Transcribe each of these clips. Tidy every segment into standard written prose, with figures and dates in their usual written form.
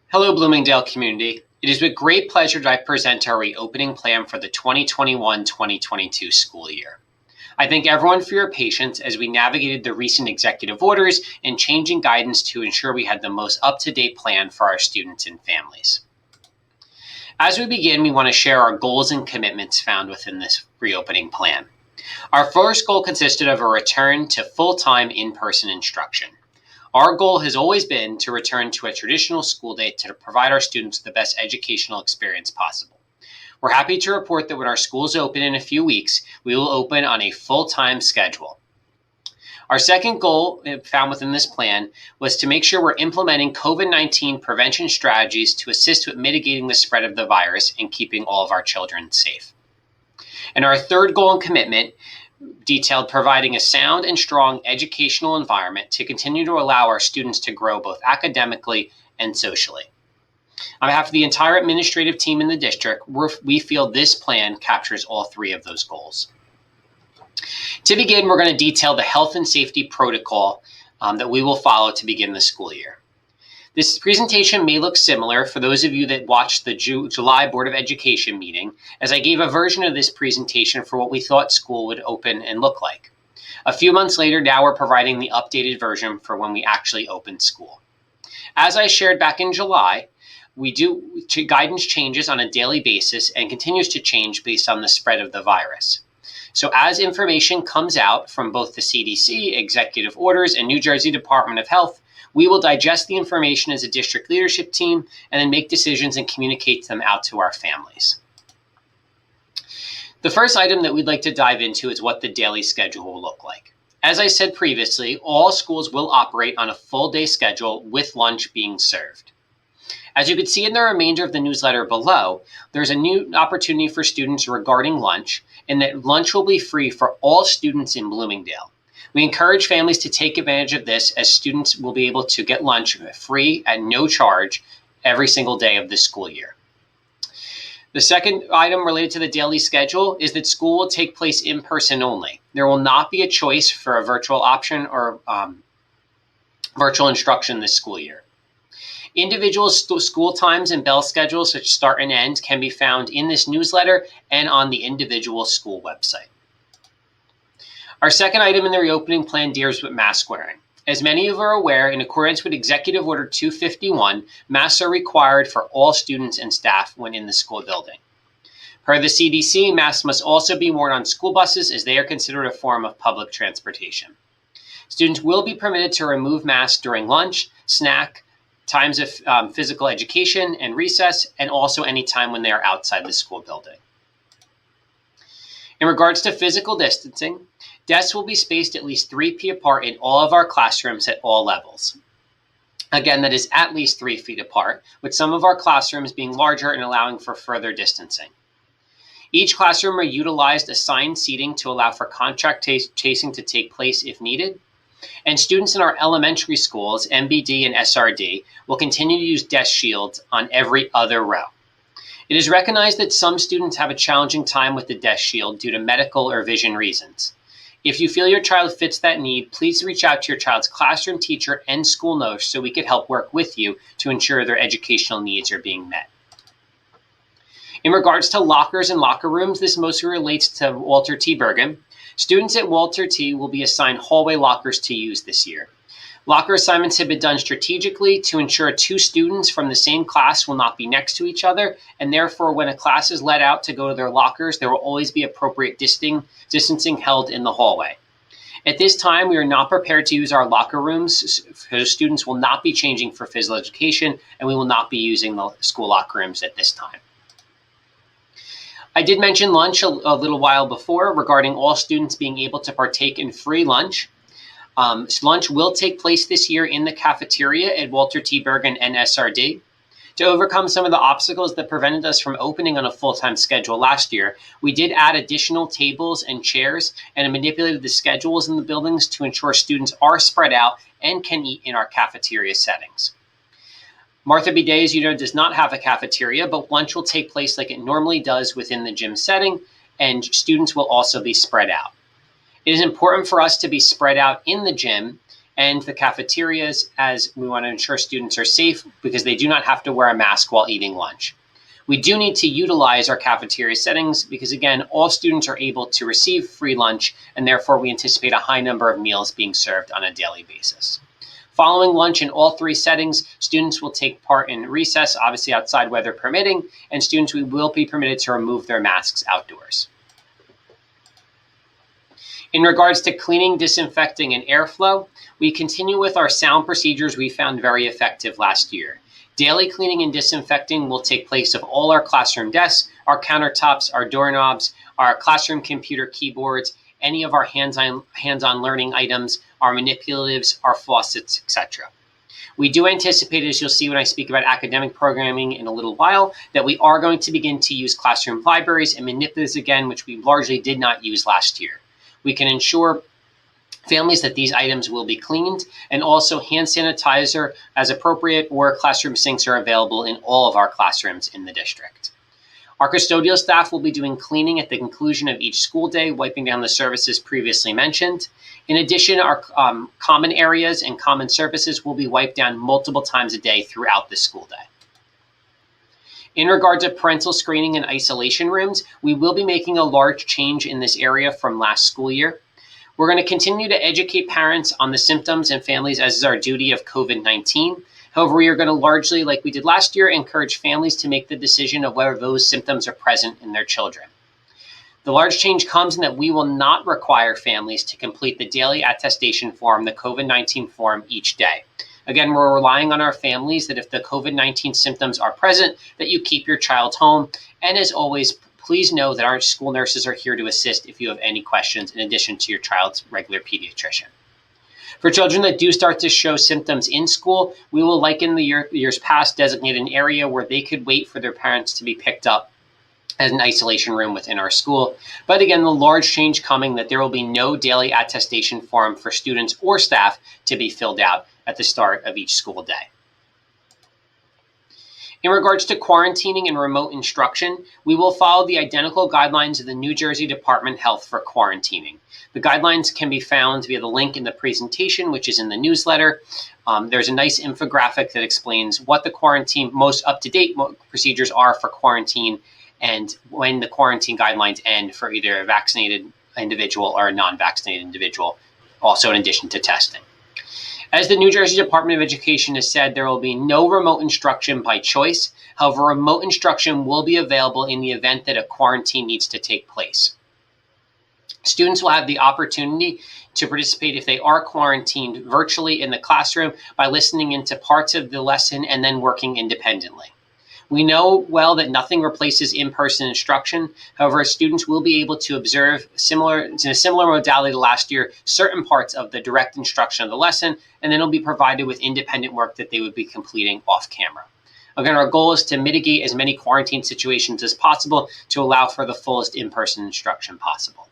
Hello, Bloomingdale community. It is with great pleasure that I present our reopening plan for the 2021-2022 school year. I thank everyone for your patience as we navigated the recent executive orders and changing guidance to ensure we had the most up-to-date plan for our students and families. As we begin, we want to share our goals and commitments found within this reopening plan. Our first goal consisted of a return to full-time in-person instruction. Our goal has always been to return to a traditional school day to provide our students the best educational experience possible. We're happy to report that when our schools open in a few weeks, we will open on a full-time schedule. Our second goal found within this plan was to make sure we're implementing COVID-19 prevention strategies to assist with mitigating the spread of the virus and keeping all of our children safe. And our third goal and commitment detailed providing a sound and strong educational environment to continue to allow our students to grow both academically and socially. On behalf of the entire administrative team in the district, we feel this plan captures all three of those goals. To begin, we're going to detail the health and safety protocol that we will follow to begin the school year. This presentation may look similar for those of you that watched the July Board of Education meeting, as I gave a version of this presentation for what we thought school would open and look like. A few months later, now we're providing the updated version for when we actually open school. As I shared back in July, guidance changes on a daily basis and continues to change based on the spread of the virus. So as information comes out from both the CDC, executive orders, and New Jersey Department of Health, we will digest the information as a district leadership team and then make decisions and communicate them out to our families. The first item that we'd like to dive into is what the daily schedule will look like. As I said previously, all schools will operate on a full day schedule with lunch being served. As you can see in the remainder of the newsletter below, there's a new opportunity for students regarding lunch, and that lunch will be free for all students in Bloomingdale. We encourage families to take advantage of this, as students will be able to get lunch free at no charge every single day of the school year. The second item related to the daily schedule is that school will take place in person only. There will not be a choice for a virtual option or virtual instruction this school year. Individual school times and bell schedules, such as start and end, can be found in this newsletter and on the individual school website. Our second item in the reopening plan deals with mask wearing. As many of you are aware, in accordance with Executive Order 251, masks are required for all students and staff when in the school building. Per the CDC, masks must also be worn on school buses, as they are considered a form of public transportation. Students will be permitted to remove masks during lunch, snack, times of physical education and recess, and also any time when they are outside the school building. In regards to physical distancing, desks will be spaced at least 3 feet apart in all of our classrooms at all levels. Again, that is at least 3 feet apart, with some of our classrooms being larger and allowing for further distancing. Each classroom will utilize assigned seating to allow for contact tracing to take place if needed. And students in our elementary schools, MBD and SRD, will continue to use desk shields on every other row. It is recognized that some students have a challenging time with the desk shield due to medical or vision reasons. If you feel your child fits that need, please reach out to your child's classroom teacher and school nurse so we could help work with you to ensure their educational needs are being met. In regards to lockers and locker rooms, this mostly relates to Walter T. Bergen. Students at Walter T. will be assigned hallway lockers to use this year. Locker assignments have been done strategically to ensure 2 students from the same class will not be next to each other, and therefore when a class is let out to go to their lockers, there will always be appropriate distancing held in the hallway. At this time, we are not prepared to use our locker rooms, so students will not be changing for physical education, and we will not be using the school locker rooms at this time. I did mention lunch a little while before regarding all students being able to partake in free lunch. Lunch will take place this year in the cafeteria at Walter T. Bergen and SRD. To overcome some of the obstacles that prevented us from opening on a full-time schedule last year, we did add additional tables and chairs and manipulated the schedules in the buildings to ensure students are spread out and can eat in our cafeteria settings. Martha B. Day, as you know, does not have a cafeteria, but lunch will take place like it normally does within the gym setting, and students will also be spread out. It is important for us to be spread out in the gym and the cafeterias, as we want to ensure students are safe because they do not have to wear a mask while eating lunch. We do need to utilize our cafeteria settings because, again, all students are able to receive free lunch, and therefore we anticipate a high number of meals being served on a daily basis. Following lunch in all three settings, students will take part in recess, obviously outside weather permitting, and students will be permitted to remove their masks outdoors. In regards to cleaning, disinfecting, and airflow, we continue with our sound procedures we found very effective last year. Daily cleaning and disinfecting will take place of all our classroom desks, our countertops, our doorknobs, our classroom computer keyboards, any of our hands-on learning items, our manipulatives, our faucets, etc. We do anticipate, as you'll see when I speak about academic programming in a little while, that we are going to begin to use classroom libraries and manipulatives again, which we largely did not use last year. We can ensure families that these items will be cleaned, and also hand sanitizer as appropriate, or classroom sinks are available in all of our classrooms in the district. Our custodial staff will be doing cleaning at the conclusion of each school day, wiping down the surfaces previously mentioned. In addition, our common areas and common surfaces will be wiped down multiple times a day throughout the school day. In regard to parental screening and isolation rooms, we will be making a large change in this area from last school year. We're going to continue to educate parents on the symptoms and families, as is our duty, of COVID-19. However, we are going to largely, like we did last year, encourage families to make the decision of whether those symptoms are present in their children. The large change comes in that we will not require families to complete the daily attestation form, the COVID-19 form, each day. Again, we're relying on our families that if the COVID-19 symptoms are present, that you keep your child home. And as always, please know that our school nurses are here to assist if you have any questions, in addition to your child's regular pediatrician. For children that do start to show symptoms in school, we will, like in the years past, designate an area where they could wait for their parents to be picked up as an isolation room within our school. But again, the large change coming that there will be no daily attestation form for students or staff to be filled out at the start of each school day. In regards to quarantining and remote instruction, we will follow the identical guidelines of the New Jersey Department of Health for quarantining. The guidelines can be found via the link in the presentation, which is in the newsletter. There's a nice infographic that explains what the quarantine, most up-to-date procedures are for quarantine, and when the quarantine guidelines end for either a vaccinated individual or a non-vaccinated individual, also in addition to testing. As the New Jersey Department of Education has said, there will be no remote instruction by choice. However, remote instruction will be available in the event that a quarantine needs to take place. Students will have the opportunity to participate if they are quarantined virtually in the classroom by listening into parts of the lesson and then working independently. We know well that nothing replaces in-person instruction. However, students will be able to observe, in a similar modality to last year, certain parts of the direct instruction of the lesson, and then it'll be provided with independent work that they would be completing off camera. Again, our goal is to mitigate as many quarantine situations as possible to allow for the fullest in-person instruction possible.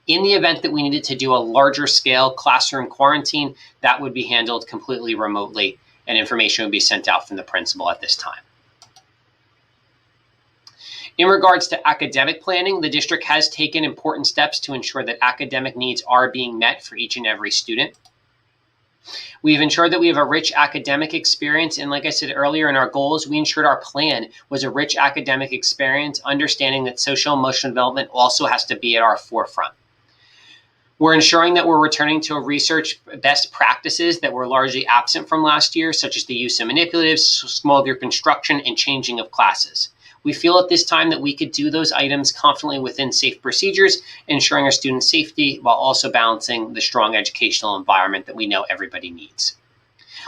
In the event that we needed to do a larger scale classroom quarantine, that would be handled completely remotely, and information would be sent out from the principal at this time. In regards to academic planning, the district has taken important steps to ensure that academic needs are being met for each and every student. We've ensured that we have a rich academic experience, and like I said earlier in our goals, we ensured our plan was a rich academic experience, understanding that social emotional development also has to be at our forefront. We're ensuring that we're returning to research best practices that were largely absent from last year, such as the use of manipulatives, small group instruction, and changing of classes. We feel at this time that we could do those items confidently within safe procedures, ensuring our students' safety while also balancing the strong educational environment that we know everybody needs.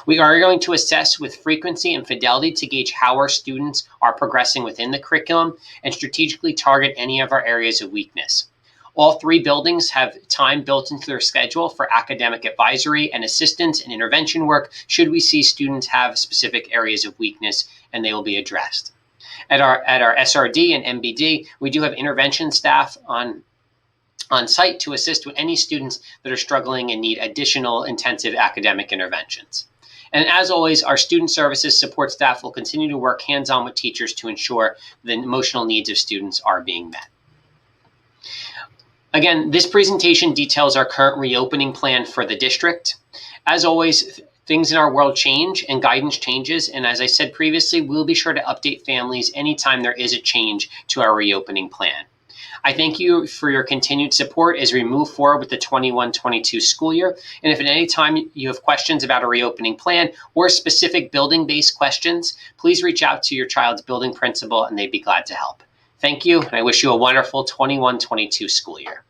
We are going to assess with frequency and fidelity to gauge how our students are progressing within the curriculum and strategically target any of our areas of weakness. All three buildings have time built into their schedule for academic advisory and assistance and intervention work should we see students have specific areas of weakness, and they will be addressed. At our SRD and MBD, we do have intervention staff on site to assist with any students that are struggling and need additional intensive academic interventions. And as always, our student services support staff will continue to work hands-on with teachers to ensure the emotional needs of students are being met. Again, this presentation details our current reopening plan for the district. As always, things in our world change and guidance changes. And as I said previously, we'll be sure to update families anytime there is a change to our reopening plan. I thank you for your continued support as we move forward with the 21-22 school year. And if at any time you have questions about a reopening plan or specific building-based questions, please reach out to your child's building principal and they'd be glad to help. Thank you, and I wish you a wonderful 21-22 school year.